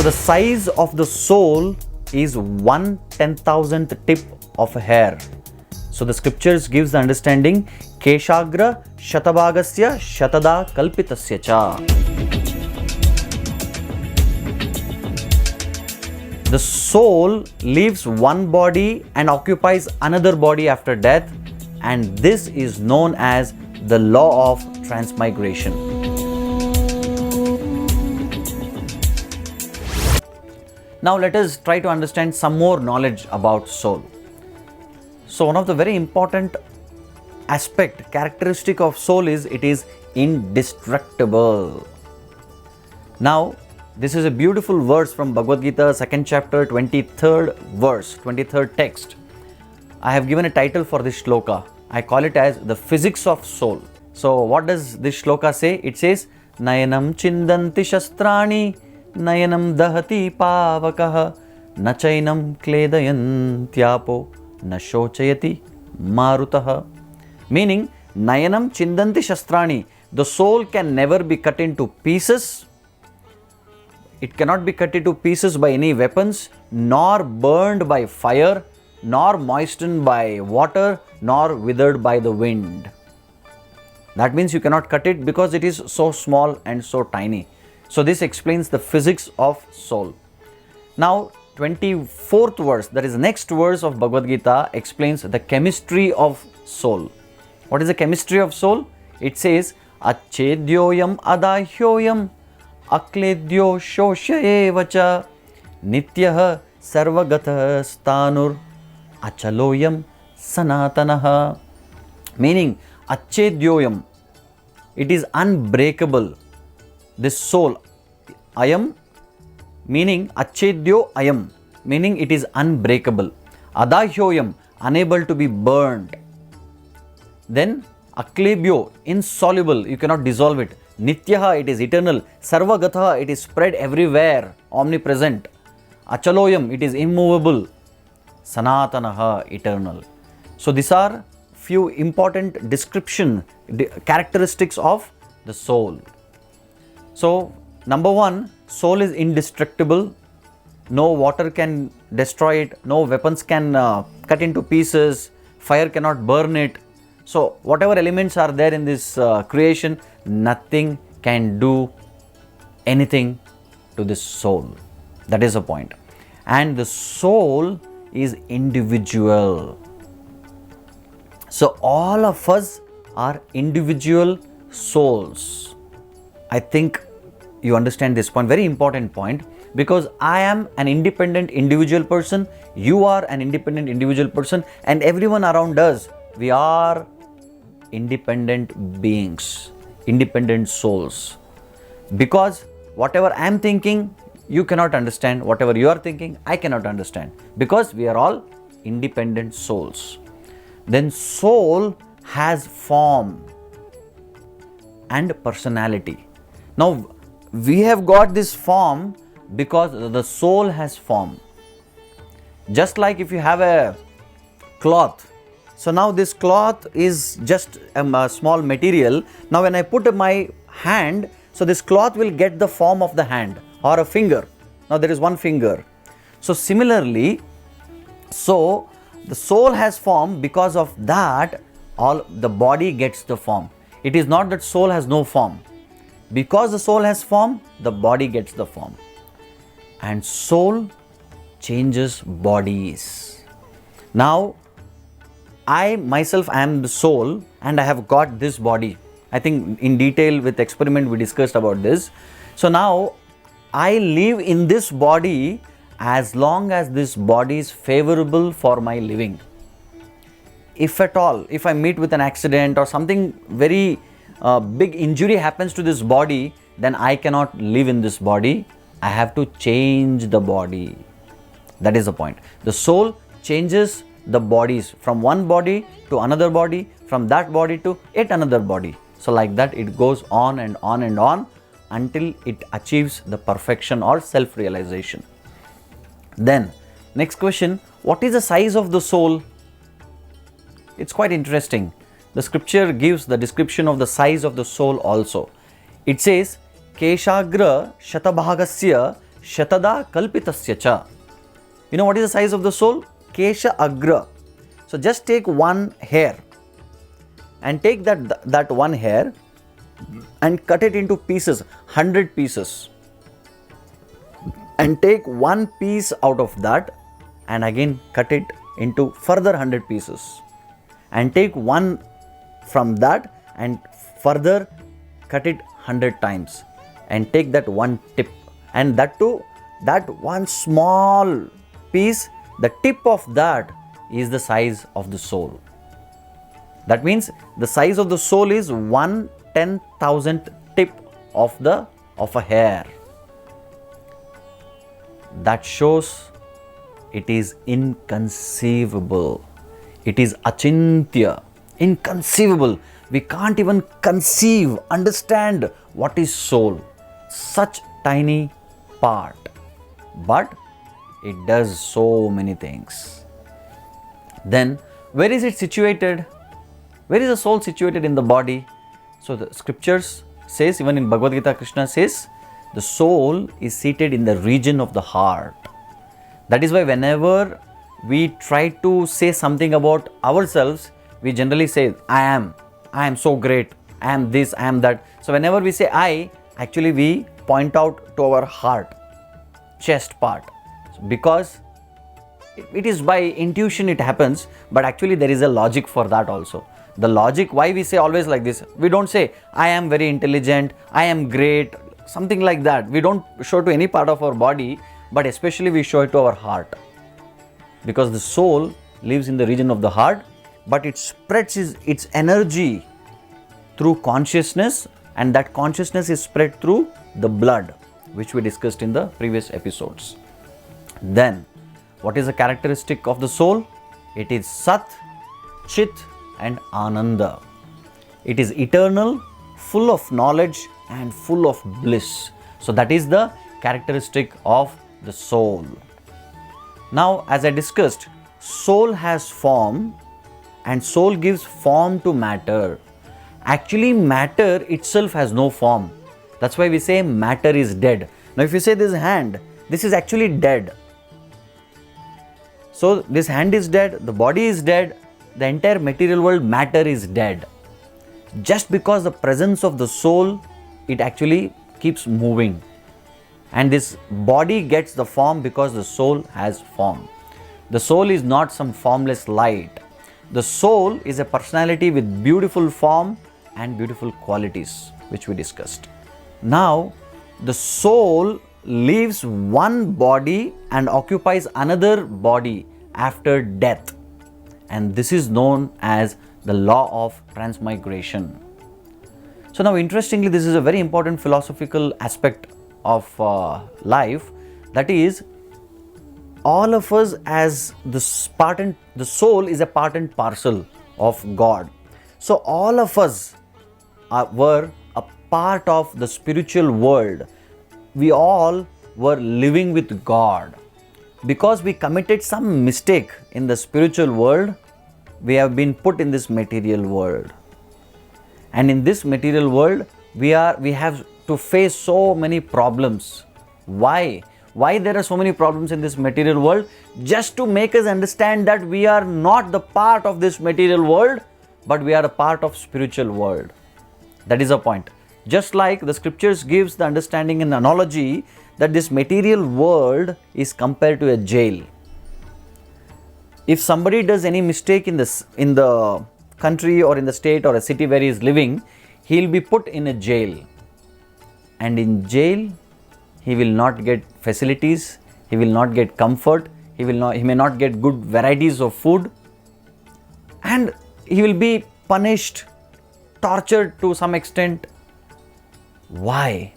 So the size of the soul is 1/10,000th tip of a hair. So the scriptures gives the understanding keshagra shatabhagasya shatada kalpitasya cha. The soul leaves one body and occupies another body after death, and this is known as the law of transmigration. Now let us try to understand some more knowledge about soul. So one of the very important characteristic of soul is it is indestructible. Now this is a beautiful verse from Bagavad Gita, 2nd chapter, 23rd verse, 23rd text. I have given a title for this shloka. I call it as the physics of soul. So what does this shloka say? It says, nainaṁ chindanti śastrāṇi nainaṁ dahati pāvakaḥ na cainaṁ kledayanty na śoṣayati mārutaḥ. Meaning, nainaṁ chindanti śastrāṇi. The soul can never be cut into pieces. It cannot be cut into pieces by any weapons, nor burned by fire, nor moistened by water, nor withered by the wind. That means you cannot cut it because it is so small and so tiny. So this explains the physics of soul. Now 24th verse, that is the next verse of Bhagavad Gita, explains the chemistry of soul. What is the chemistry of soul? It says, acchedyo adāhyo akledyo śoṣya nityaḥ sarva-gataḥ sthāṇur acalo sanātanaḥ. Meaning, acchedyo, it is unbreakable. This soul, ayam, meaning acchedyo ayam, meaning it is unbreakable. Adāhyo, unable to be burned. Then akledyo, insoluble, you cannot dissolve it. Nityaḥ, it is eternal. Sarva-gataḥ, it is spread everywhere, omnipresent. Acalo, it is immovable. Sanātanaḥ, eternal. So these are few important characteristics of the soul. So number one, soul is indestructible. No water can destroy it. No weapons can cut into pieces. Fire cannot burn it. So whatever elements are there in this creation, nothing can do anything to this soul. That is the point. And the soul is individual. So all of us are individual souls. I think you understand this point, very important point, because I am an independent individual person, you are an independent individual person, and everyone around us, we are independent beings, independent souls. Because whatever I am thinking, you cannot understand. Whatever you are thinking, I cannot understand. Because we are all independent souls. Then soul has form and personality. Now, we have got this form because the soul has form. Just like if you have a cloth. So now this cloth is just a small material. Now when I put my hand, so this cloth will get the form of the hand or a finger. Now there is one finger. So similarly, so the soul has form, because of that all the body gets the form. It is not that soul has no form. Because the soul has form, the body gets the form. And soul changes bodies. Now I myself am the soul and I have got this body. I think in detail with experiment we discussed about this. So now I live in this body as long as this body is favorable for my living. If at all, if I meet with an accident or something very big injury happens to this body, then I cannot live in this body. I have to change the body. That is the point. The soul changes the bodies from one body to another body, from that body to yet another body. So like that it goes on and on and on until it achieves the perfection or self-realization. Then next question, what is the size of the soul? It's quite interesting. The scripture gives the description of the size of the soul also. It says, keshagra shatabhagasya shatada kalpitasya cha. You know what is the size of the soul? Kesha agra. So just take one hair and take that one hair and cut it into pieces, 100 pieces. And take one piece out of that and again cut it into further 100 pieces. And take one from that and further cut it 100 times. And take that one tip, and that too, that one small piece, the tip of that is the size of the soul. That means the size of the soul is 1/10,000th tip of a hair. That shows it is inconceivable. It is achintya, inconceivable. We can't even conceive, understand what is soul. Such tiny part, but it does so many things. Then where is it situated? Where is the soul situated in the body? So the scriptures says, even in Bagavad Gita, Krishna says, the soul is seated in the region of the heart. That is why whenever we try to say something about ourselves, we generally say, I am so great, I am this, I am that. So whenever we say I, actually we point out to our heart, chest part, because it is by intuition it happens, but actually there is a logic for that also. The logic why we say always like this, we don't say I am very intelligent, I am great, something like that. We don't show to any part of our body, but especially we show it to our heart, because the soul lives in the region of the heart, but it spreads its energy through consciousness, and that consciousness is spread through the blood, which we discussed in the previous episodes. Then what is the characteristic of the soul? It is Sat, Chit and Ananda. It is eternal, full of knowledge and full of bliss. So that is the characteristic of the soul. Now, as I discussed, soul has form and soul gives form to matter. Actually, matter itself has no form. That's why we say matter is dead. Now, if you say this hand, this is actually dead. So, this hand is dead, the body is dead, the entire material world, matter is dead. Just because the presence of the soul, it actually keeps moving. And this body gets the form because the soul has form. The soul is not some formless light. The soul is a personality with beautiful form and beautiful qualities, which we discussed. Now, the soul leaves one body and occupies another body after death. And this is known as the law of transmigration. So now, interestingly, this is a very important philosophical aspect of life. That is, all of us as the soul is a part and parcel of God. So all of us were a part of the spiritual world. We all were living with God. Because we committed some mistake in the spiritual world, we have been put in this material world. And in this material world, we have to face so many problems. Why? Why there are so many problems in this material world? Just to make us understand that we are not the part of this material world, but we are a part of spiritual world. That is the point. Just like the scriptures gives the understanding and analogy that this material world is compared to a jail. If somebody does any mistake in the country or in the state or a city where he is living, he will be put in a jail. And in jail, he will not get facilities, he will not get comfort, he may not get good varieties of food, and he will be punished, tortured to some extent. Why?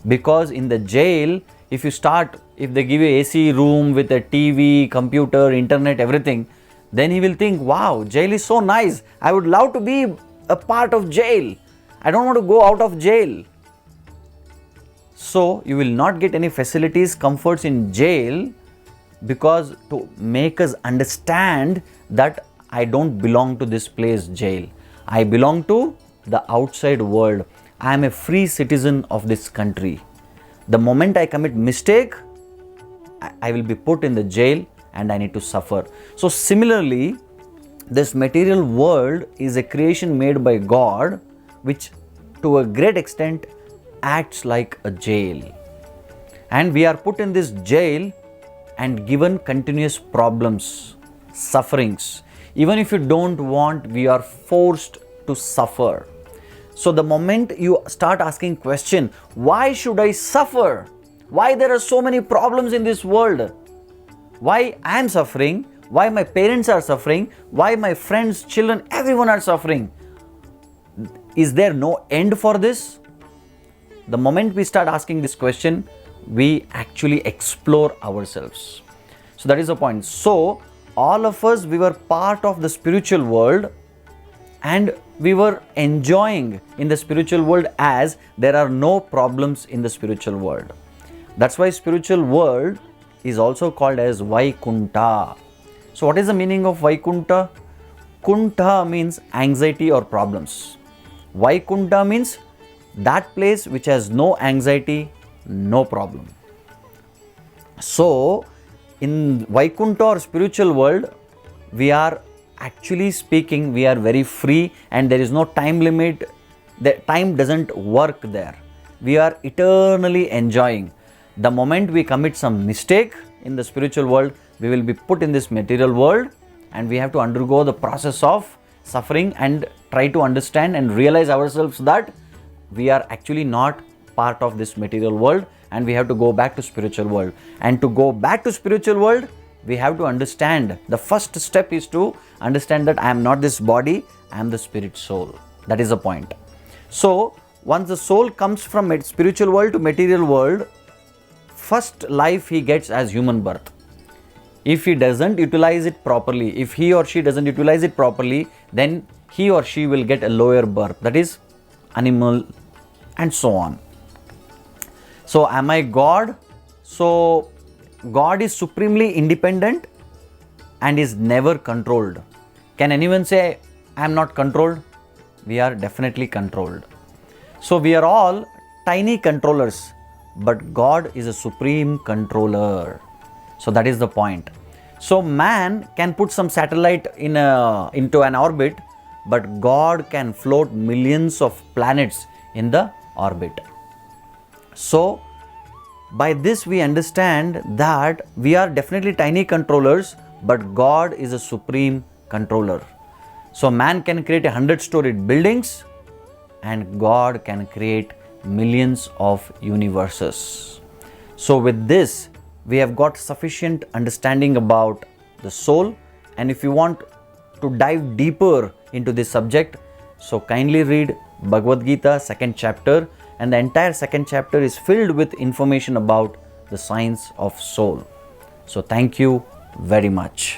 Because in the jail, if they give you AC room with a TV, computer, internet, everything, then he will think, wow, jail is so nice. I would love to be a part of jail. I don't want to go out of jail. So you will not get any facilities, comforts in jail, because to make us understand that I don't belong to this place, jail. I belong to the outside world. I am a free citizen of this country. The moment I commit mistake, I will be put in the jail and I need to suffer. So similarly, this material world is a creation made by God, which to a great extent acts like a jail. And we are put in this jail and given continuous problems, sufferings. Even if you don't want, we are forced to suffer. So the moment you start asking question, why should I suffer? Why there are so many problems in this world? Why I am suffering? Why my parents are suffering? Why my friends, children, everyone are suffering? Is there no end for this? The moment we start asking this question, we actually explore ourselves. So that is the point. So all of us, we were part of the spiritual world and we were enjoying in the spiritual world as there are no problems in the spiritual world. That's why spiritual world is also called as Vaikunta. So what is the meaning of Vaikunta? Kunta means anxiety or problems. Vaikunta means that place which has no anxiety, no problem. So in Vaikunta or spiritual world, we are actually speaking, we are very free and there is no time limit. The time doesn't work there. We are eternally enjoying. The moment we commit some mistake in the spiritual world, we will be put in this material world and we have to undergo the process of suffering and try to understand and realize ourselves that we are actually not part of this material world and we have to go back to spiritual world. And to go back to spiritual world, we have to understand, the first step is to understand that I am not this body, I am the spirit soul. That is the point. So once the soul comes from spiritual world to material world, first life he gets as human birth. If he doesn't utilize it properly, if he or she doesn't utilize it properly, then he or she will get a lower birth, that is animal and so on. So am I God? So God is supremely independent and is never controlled. Can anyone say I am not controlled? We are definitely controlled. So we are all tiny controllers, but God is a supreme controller. So that is the point. So man can put some satellite into an orbit, but God can float millions of planets in the orbit. So by this we understand that we are definitely tiny controllers, but God is a supreme controller. So man can create 100-storied buildings and God can create millions of universes. So with this, we have got sufficient understanding about the soul, and if you want to dive deeper into this subject, so kindly read Bagavad Gita 2nd chapter, and the entire 2nd chapter is filled with information about the science of soul. So thank you very much.